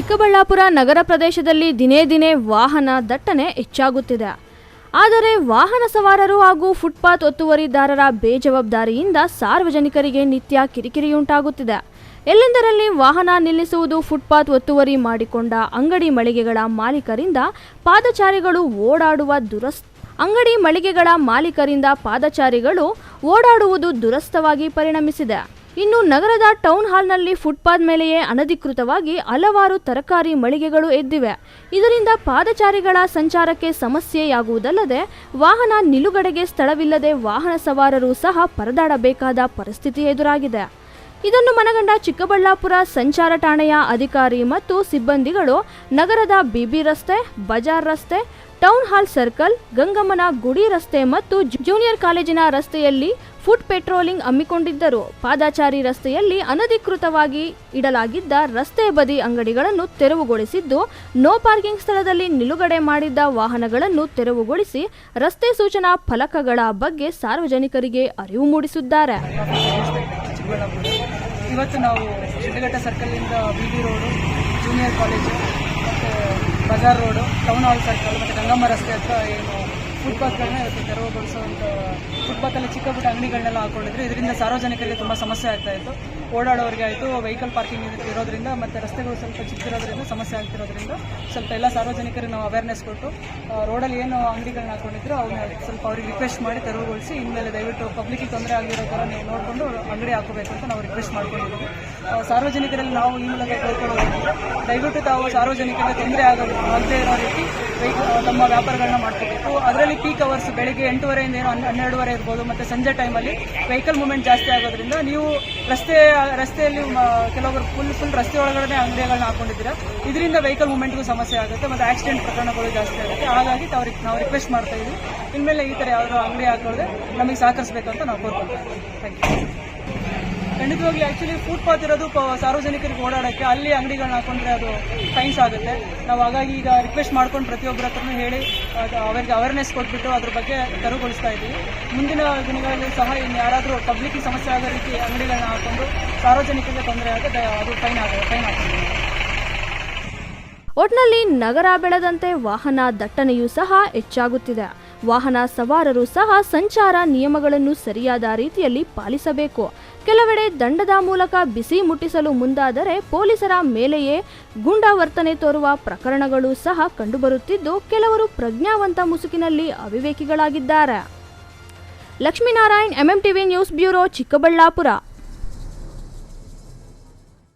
ಚಿಕ್ಕಬಳ್ಳಾಪುರ ನಗರ ಪ್ರದೇಶದಲ್ಲಿ ದಿನೇ ದಿನೇ ವಾಹನ ದಟ್ಟಣೆ ಹೆಚ್ಚಾಗುತ್ತಿದೆ. ಆದರೆ ವಾಹನ ಸವಾರರು ಹಾಗೂ ಫುಟ್ಪಾತ್ ಒತ್ತುವರಿದಾರರ ಬೇಜವಾಬ್ದಾರಿಯಿಂದ ಸಾರ್ವಜನಿಕರಿಗೆ ನಿತ್ಯ ಕಿರಿಕಿರಿಯುಂಟಾಗುತ್ತಿದೆ. ಎಲ್ಲೆಂದರಲ್ಲಿ ವಾಹನ ನಿಲ್ಲಿಸುವುದು, ಫುಟ್ಪಾತ್ ಒತ್ತುವರಿ ಮಾಡಿಕೊಂಡ ಅಂಗಡಿ ಮಳಿಗೆಗಳ ಮಾಲೀಕರಿಂದ ಪಾದಚಾರಿಗಳು ಓಡಾಡುವುದು ದುರಸ್ಥವಾಗಿ ಪರಿಣಮಿಸಿದೆ. ಇನ್ನು ನಗರದ ಟೌನ್ ಹಾಲ್ನಲ್ಲಿ ಫುಟ್ಪಾತ್ ಮೇಲೆಯೇ ಅನಧಿಕೃತವಾಗಿ ಹಲವಾರು ತರಕಾರಿ ಮಳಿಗೆಗಳು ಎದ್ದಿವೆ. ಇದರಿಂದ ಪಾದಚಾರಿಗಳ ಸಂಚಾರಕ್ಕೆ ಸಮಸ್ಯೆಯಾಗುವುದಲ್ಲದೆ ವಾಹನ ನಿಲುಗಡೆಗೆ ಸ್ಥಳವಿಲ್ಲದೆ ವಾಹನ ಸವಾರರು ಸಹ ಪರದಾಡಬೇಕಾದ ಪರಿಸ್ಥಿತಿ ಎದುರಾಗಿದೆ. ಇದನ್ನು ಮನಗಂಡ ಚಿಕ್ಕಬಳ್ಳಾಪುರ ಸಂಚಾರ ಠಾಣೆಯ ಅಧಿಕಾರಿ ಮತ್ತು ಸಿಬ್ಬಂದಿಗಳು ನಗರದ ಬಿಬಿ ರಸ್ತೆ, ಬಜಾರ್ ರಸ್ತೆ, ಟೌನ್ ಹಾಲ್ ಸರ್ಕಲ್, ಗಂಗಮ್ಮನ ಗುಡಿ ರಸ್ತೆ ಮತ್ತು ಜೂನಿಯರ್ ಕಾಲೇಜಿನ ರಸ್ತೆಯಲ್ಲಿ ಫುಟ್ ಪೆಟ್ರೋಲಿಂಗ್ ಹಮ್ಮಿಕೊಂಡಿದ್ದರು. ಪಾದಚಾರಿ ರಸ್ತೆಯಲ್ಲಿ ಅನಧಿಕೃತವಾಗಿ ಇಡಲಾಗಿದ್ದ ರಸ್ತೆ ಬದಿ ಅಂಗಡಿಗಳನ್ನು ತೆರವುಗೊಳಿಸಿದ್ದು, ನೋ ಪಾರ್ಕಿಂಗ್ ಸ್ಥಳದಲ್ಲಿ ನಿಲುಗಡೆ ಮಾಡಿದ್ದ ವಾಹನಗಳನ್ನು ತೆರವುಗೊಳಿಸಿ ರಸ್ತೆ ಸೂಚನಾ ಫಲಕಗಳ ಬಗ್ಗೆ ಸಾರ್ವಜನಿಕರಿಗೆ ಅರಿವು ಮೂಡಿಸಿದ್ದಾರೆ. ಇವತ್ತು ನಾವು ಶಿಡ್ಲಘಟ್ಟ ಸರ್ಕಲಿಂದ ಬಿಬಿ ರೋಡು, ಜೂನಿಯರ್ ಕಾಲೇಜು ಮತ್ತು Bazaar road, town hall circle ಮತ್ತು ಗಂಗಮ್ಮ ರಸ್ತೆ ಹತ್ರ ಏನು ಫುಟ್ಪಾತ್ಗಳನ್ನ ಇವತ್ತು ತೆರವುಗೊಳಿಸುವಂಥ ಫುಟ್ಪಾತಲ್ಲಿ ಚಿಕ್ಕ ಪುಟ್ಟ ಅಂಗಡಿಗಳನ್ನೆಲ್ಲ ಹಾಕೊಂಡಿದ್ರು. ಇದರಿಂದ ಸಾರ್ವಜನಿಕರಿಗೆ ತುಂಬ ಸಮಸ್ಯೆ ಆಗ್ತಾಯಿತ್ತು. ಓಡಾಡೋರಿಗೆ ಆಯಿತು, ವೆಹಿಕಲ್ ಪಾರ್ಕಿಂಗ್ ಇರೋದ್ರಿಂದ ಮತ್ತು ರಸ್ತೆಗಳು ಸ್ವಲ್ಪ ಚಿಕ್ಕಿರೋದ್ರಿಂದ ಸಮಸ್ಯೆ ಆಗ್ತಿರೋದ್ರಿಂದ ಸ್ವಲ್ಪ ಎಲ್ಲ ಸಾರ್ವಜನಿಕರಿಗೆ ನಾವು ಅವೇರ್ನೆಸ್ ಕೊಟ್ಟು ರೋಡಲ್ಲಿ ಏನು ಅಂಗಡಿಗಳನ್ನ ಹಾಕೊಂಡಿದ್ರು ಅವನ್ನ ಸ್ವಲ್ಪ ಅವ್ರಿಗೆ ರಿಕ್ವೆಸ್ಟ್ ಮಾಡಿ ತೆರವುಗೊಳಿಸಿ, ಇನ್ಮೇಲೆ ದಯವಿಟ್ಟು ಪಬ್ಲಿಕ್ಕಿಗೆ ತೊಂದರೆ ಆಗಿರೋ ಥರ ನೀವು ನೋಡಿಕೊಂಡು ಅಂಗಡಿ ಹಾಕೋಬೇಕು ಅಂತ ನಾವು ರಿಕ್ವೆಸ್ಟ್ ಮಾಡ್ಕೊಂಡಿದ್ದೀವಿ. ಸಾರ್ವಜನಿಕರಲ್ಲಿ ನಾವು ಈ ಮೂಲಕ ಕೇಳ್ಕೊಳ್ಳೋದ್ರಿಂದ ದಯವಿಟ್ಟು ತಾವು ಸಾರ್ವಜನಿಕರಿಗೆ ತೊಂದರೆ ಆಗದೇ ಇರೋ ರೀತಿ ತಮ್ಮ ವ್ಯಾಪಾರಗಳನ್ನ ಮಾಡ್ಕೋಬೇಕು. ಅದರಲ್ಲಿ ಪೀಕ್ ಅವರ್ಸ್ ಬೆಳಗ್ಗೆ 8:30 ಏನೋ 12:30 ಇರ್ಬೋದು, ಮತ್ತು ಸಂಜೆ ಟೈಮಲ್ಲಿ ವೆಹಿಕಲ್ ಮೂವ್ಮೆಂಟ್ ಜಾಸ್ತಿ ಆಗೋದ್ರಿಂದ ನೀವು ರಸ್ತೆಯಲ್ಲಿ ಕೆಲವರು ಫುಲ್ ರಸ್ತೆ ಒಳಗಡೆ ಅಂಗಡಿಗಳನ್ನ ಹಾಕೊಂಡಿದ್ದೀರಾ. ಇದರಿಂದ ವೆಹಿಕಲ್ ಮೂವ್ಮೆಂಟ್ಗೂ ಸಮಸ್ಯೆ ಆಗುತ್ತೆ ಮತ್ತು ಆಕ್ಸಿಡೆಂಟ್ ಪ್ರಕರಣಗಳು ಜಾಸ್ತಿ ಆಗುತ್ತೆ. ಹಾಗಾಗಿ ನಾವು ರಿಕ್ವೆಸ್ಟ್ ಮಾಡ್ತಾ ಇದ್ದೀವಿ, ಇನ್ಮೇಲೆ ಈ ಥರ ಯಾವ್ದಾದ್ರು ಅಂಗಡಿ ಹಾಕೊಳ್ಳದೆ ನಮಗೆ ಸಹಕರಿಸಬೇಕಂತ ನಾವು ಕೋರ್ಕೊಳ್ತಾ ಇದ್ದೀವಿ. Thank you. ಖಂಡಿತವಾಗ್ಲಿ ಆ್ಯಕ್ಚುಲಿ ಫುಟ್ಪಾತ್ ಇರೋದು ಸಾರ್ವಜನಿಕರಿಗೆ ಓಡಾಡೋಕ್ಕೆ, ಅಲ್ಲಿ ಅಂಗಡಿಗಳನ್ನ ಹಾಕೊಂಡ್ರೆ ಅದು ಫೈನ್ಸ್ ಆಗುತ್ತೆ. ನಾವು ಹಾಗಾಗಿ ಈಗ ರಿಕ್ವೆಸ್ಟ್ ಮಾಡ್ಕೊಂಡು ಪ್ರತಿಯೊಬ್ಬರ ಹತ್ರನೂ ಹೇಳಿ ಅವರಿಗೆ ಅವೇರ್ನೆಸ್ ಕೊಟ್ಬಿಟ್ಟು ಅದ್ರ ಬಗ್ಗೆ ತೆರವುಗೊಳಿಸ್ತಾ ಇದ್ದೀವಿ. ಮುಂದಿನ ದಿನಗಳಲ್ಲಿ ಸಹ ಇನ್ನು ಯಾರಾದರೂ ಪಬ್ಲಿಕ್ಕಿಗೆ ಸಮಸ್ಯೆ ಆಗೋ ರೀತಿ ಅಂಗಡಿಗಳನ್ನ ಹಾಕೊಂಡು ಸಾರ್ವಜನಿಕರಿಗೆ ತೊಂದರೆ ಆಗುತ್ತೆ, ಅದು ಫೈನ್ ಆಗ್ತದೆ. ಒಟ್ನಲ್ಲಿ ನಗರ ಬೆಳೆದಂತೆ ವಾಹನ ದಟ್ಟಣೆಯೂ ಸಹ ಹೆಚ್ಚಾಗುತ್ತಿದೆ. ವಾಹನ ಸವಾರರು ಸಹ ಸಂಚಾರ ನಿಯಮಗಳನ್ನು ಸರಿಯಾದ ರೀತಿಯಲ್ಲಿ ಪಾಲಿಸಬೇಕು. ಕೆಲವೆಡೆ ದಂಡದ ಮೂಲಕ ಬಿಸಿ ಮುಟ್ಟಿಸಲು ಮುಂದಾದರೆ ಪೊಲೀಸರ ಮೇಲೆಯೇ ಗೂಂಡಾವರ್ತನೆ ತೋರುವ ಪ್ರಕರಣಗಳು ಸಹ ಕಂಡುಬರುತ್ತಿದ್ದು, ಕೆಲವರು ಪ್ರಜ್ಞಾವಂತ ಮುಸುಕಿನಲ್ಲಿ ಅವಿವೇಕಿಗಳಾಗಿದ್ದಾರೆ. Lakshminarayan, MMTV news bureau, Chikkaballapur.